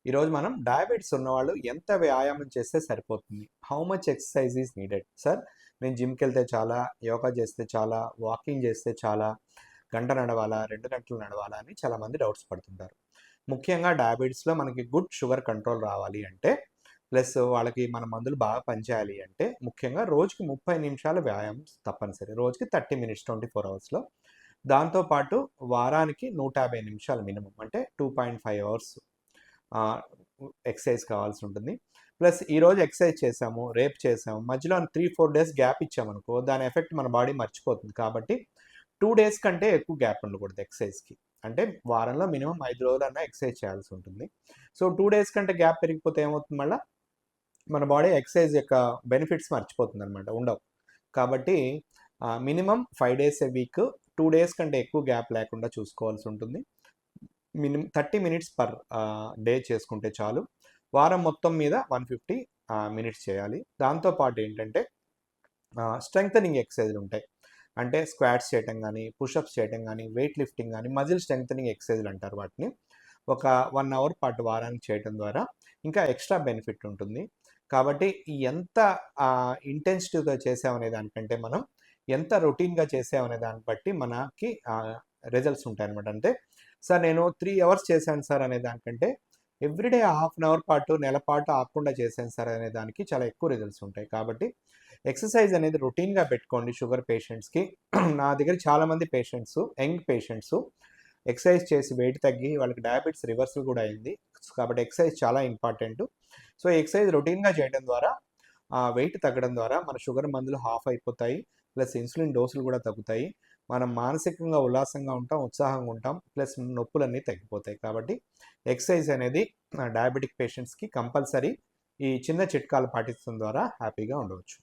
ఈరోజు మనం డయాబెటిస్ ఉన్నవాళ్ళు ఎంత వ్యాయామం చేస్తే సరిపోతుంది, how much exercise is needed sir? నేను జిమ్కి వెళ్తే చాలా, యోగా చేస్తే చాలా, వాకింగ్ చేస్తే చాలా, గంట నడవాలా, 2 గంటలు నడవాలా అని చాలామంది డౌట్స్ పడుతుంటారు. ముఖ్యంగా డయాబెటిస్లో మనకి గుడ్ షుగర్ కంట్రోల్ రావాలి అంటే, ప్లస్ వాళ్ళకి మన మందులు బాగా పనిచేయాలి అంటే, ముఖ్యంగా రోజుకి 30 నిమిషాల వ్యాయామం తప్పనిసరి. రోజుకి 30 మినిట్స్ 24 అవర్స్లో. దాంతోపాటు వారానికి 150 నిమిషాలు మినిమం, అంటే 2.5 అవర్స్ ఎక్సర్సైజ్ కావాల్సి ఉంటుంది. ప్లస్ ఈరోజు ఎక్సర్సైజ్ చేసాము, రేపు చేసాము, మధ్యలో 3-4 డేస్ గ్యాప్ ఇచ్చామనుకో దాని ఎఫెక్ట్ మన బాడీ మర్చిపోతుంది. కాబట్టి 2 డేస్ కంటే ఎక్కువ గ్యాప్ ఉండకూడదు ఎక్సర్సైజ్కి. అంటే వారంలో మినిమం 5 రోజులన్నా ఎక్సర్సైజ్ చేయాల్సి ఉంటుంది. సో 2 డేస్ కంటే గ్యాప్ పెరిగిపోతే ఏమవుతుంది, మళ్ళీ మన బాడీ ఎక్సర్సైజ్ యొక్క బెనిఫిట్స్ మర్చిపోతుంది అనమాట, ఉండవు. కాబట్టి minimum 5 days a week, 2 days కంటే ఎక్కువ గ్యాప్ లేకుండా చూసుకోవాల్సి ఉంటుంది. మినిమం 30 మినిట్స్ పర్ డే చేసుకుంటే చాలు. వారం మొత్తం మీద 150 మినిట్స్ చేయాలి. దాంతోపాటు ఏంటంటే స్ట్రెంగ్తనింగ్ ఎక్సర్సైజ్లు ఉంటాయి. అంటే స్క్వాట్స్ చేయటం కానీ, పుషప్స్ చేయటం కానీ, వెయిట్ లిఫ్టింగ్ కానీ, మజిల్ స్ట్రెంగ్తనింగ్ ఎక్సర్సైజ్లు అంటారు వాటిని. ఒక 1 అవర్ పాటు వారానికి చేయడం ద్వారా ఇంకా ఎక్స్ట్రా బెనిఫిట్ ఉంటుంది. కాబట్టి ఎంత ఇంటెన్సిటీగా చేసామనే దానికంటే మనం ఎంత రొటీన్గా చేసామనే దాన్ని బట్టి మనకి రిజల్ట్స్ ఉంటాయి అనమాట. అంటే సార్ నేను 3 అవర్స్ చేశాను సార్ అనే దానికంటే ఎవ్రీడే హాఫ్ అన్ అవర్ పాటు, నెల పాటు ఆగకుండా చేశాను సార్ అనే దానికి చాలా ఎక్కువ రిజల్ట్స్ ఉంటాయి. కాబట్టి ఎక్సర్సైజ్ అనేది రొటీన్గా పెట్టుకోండి షుగర్ పేషెంట్స్కి. నా దగ్గర చాలామంది పేషెంట్స్, యంగ్ పేషెంట్స్ ఎక్సర్సైజ్ చేసి వెయిట్ తగ్గి వాళ్ళకి డయాబెటిస్ రివర్సల్ కూడా అయింది. కాబట్టి ఎక్సర్సైజ్ చాలా ఇంపార్టెంట్. సో ఎక్సర్సైజ్ రొటీన్గా చేయడం ద్వారా వెయిట్ తగ్గడం ద్వారా మన షుగర్ మందులు హాఫ్ అయిపోతాయి. ప్లస్ ఇన్సులిన్ డోసులు కూడా తగ్గుతాయి. మనం మానసికంగా ఉల్లాసంగా ఉంటాం, ఉత్సాహంగా ఉంటాం, ప్లస్ నొప్పులన్నీ తగ్గిపోతాయి. కాబట్టి ఎక్సర్సైజ్ అనేది డయాబెటిక్ పేషెంట్స్కి కంపల్సరీ. ఈ చిన్న చిట్కాలు పాటించడం ద్వారా హ్యాపీగా ఉండవచ్చు.